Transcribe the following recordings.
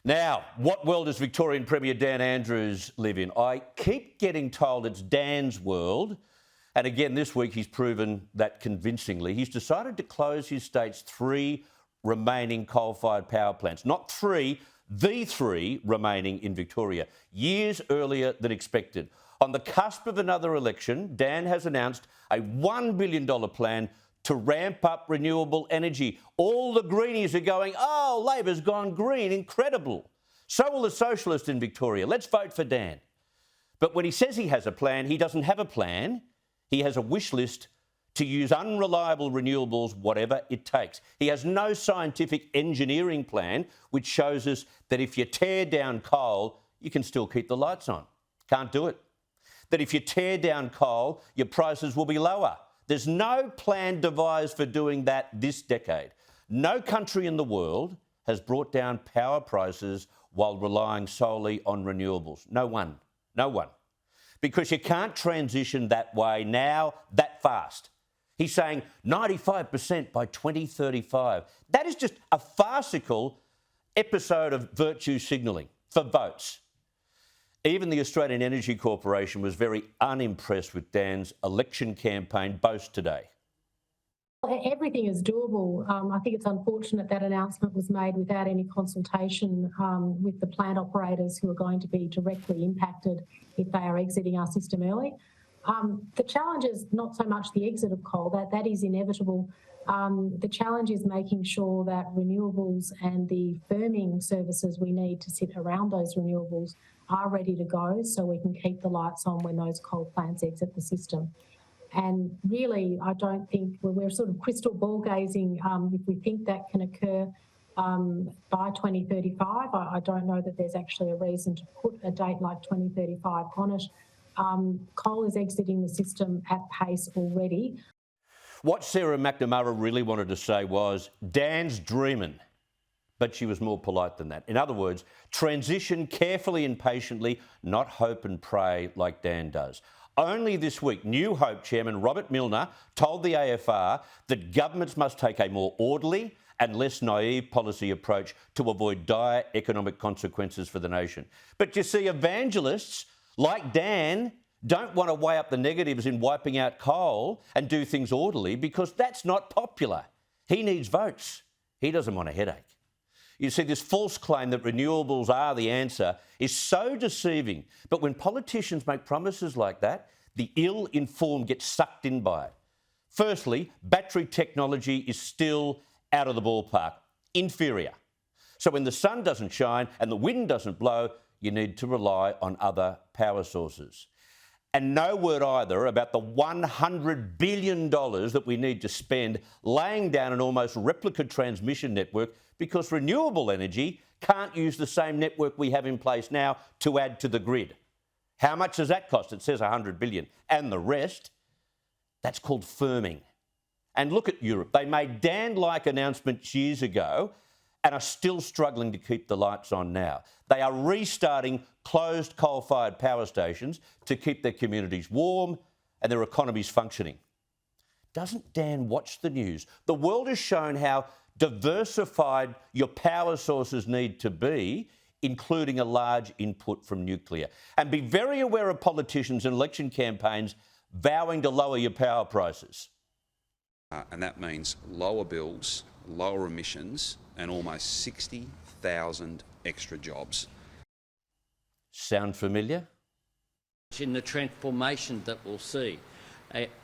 Now, what world does Victorian Premier Dan Andrews live in? I keep getting told it's Dan's world. And again, this week he's proven that convincingly. He's decided to close his state's 3 remaining coal-fired power plants. Not 3, the 3 remaining in Victoria, years earlier than expected. On the cusp of another election, Dan has announced a $1 billion plan to ramp up renewable energy. All the greenies are going, oh, Labor's gone green, incredible. So will the socialists in Victoria. Let's vote for Dan. But when he says he has a plan, he doesn't have a plan. He has a wish list to use unreliable renewables, whatever it takes. He has no scientific engineering plan, which shows us that if you tear down coal, you can still keep the lights on. Can't do it. That if you tear down coal, your prices will be lower. There's no plan devised for doing that this decade. No country in the world has brought down power prices while relying solely on renewables. No one. No one. Because you can't transition that way now, that fast. He's saying 95% by 2035. That is just a farcical episode of virtue signalling for votes. Even the Australian Energy Corporation was very unimpressed with Dan's election campaign boast today. Everything is doable. I think it's unfortunate that announcement was made without any consultation with the plant operators who are going to be directly impacted if they are exiting our system early. The challenge is not so much the exit of coal, that is inevitable. The challenge is making sure that renewables and the firming services we need to sit around those renewables are ready to go so we can keep the lights on when those coal plants exit the system. And really, I don't think we're sort of crystal ball gazing if we think that can occur by 2035. I don't know that there's actually a reason to put a date like 2035 on it. Coal is exiting the system at pace already. What Sarah McNamara really wanted to say was, Dan's dreaming, but she was more polite than that. In other words, transition carefully and patiently, not hope and pray like Dan does. Only this week, New Hope Chairman Robert Milner told the AFR that governments must take a more orderly and less naive policy approach to avoid dire economic consequences for the nation. But you see, evangelists like Dan don't want to weigh up the negatives in wiping out coal and do things orderly because that's not popular. He needs votes. He doesn't want a headache. You see, this false claim that renewables are the answer is so deceiving. But when politicians make promises like that, the ill-informed get sucked in by it. Firstly, battery technology is still out of the ballpark, inferior. So when the sun doesn't shine and the wind doesn't blow, you need to rely on other power sources. And no word either about the $100 billion that we need to spend laying down an almost replica transmission network because renewable energy can't use the same network we have in place now to add to the grid. How much does that cost? It says $100 billion. And the rest, that's called firming. And look at Europe. They made Dan-like announcements years ago and are still struggling to keep the lights on now. They are restarting closed coal-fired power stations to keep their communities warm and their economies functioning. Doesn't Dan watch the news? The world has shown how diversified your power sources need to be, including a large input from nuclear. And be very aware of politicians in election campaigns vowing to lower your power prices. And that means lower bills, lower emissions, and almost 60,000 extra jobs. Sound familiar? In the transformation that we'll see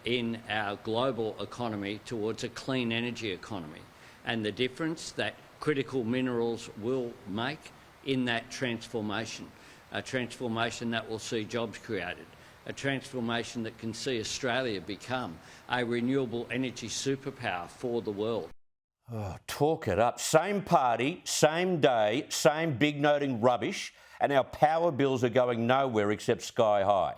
in our global economy towards a clean energy economy, and the difference that critical minerals will make in that transformation, a transformation that will see jobs created, a transformation that can see Australia become a renewable energy superpower for the world. Oh, talk it up. Same party, same day, same big noting rubbish, and our power bills are going nowhere except sky high.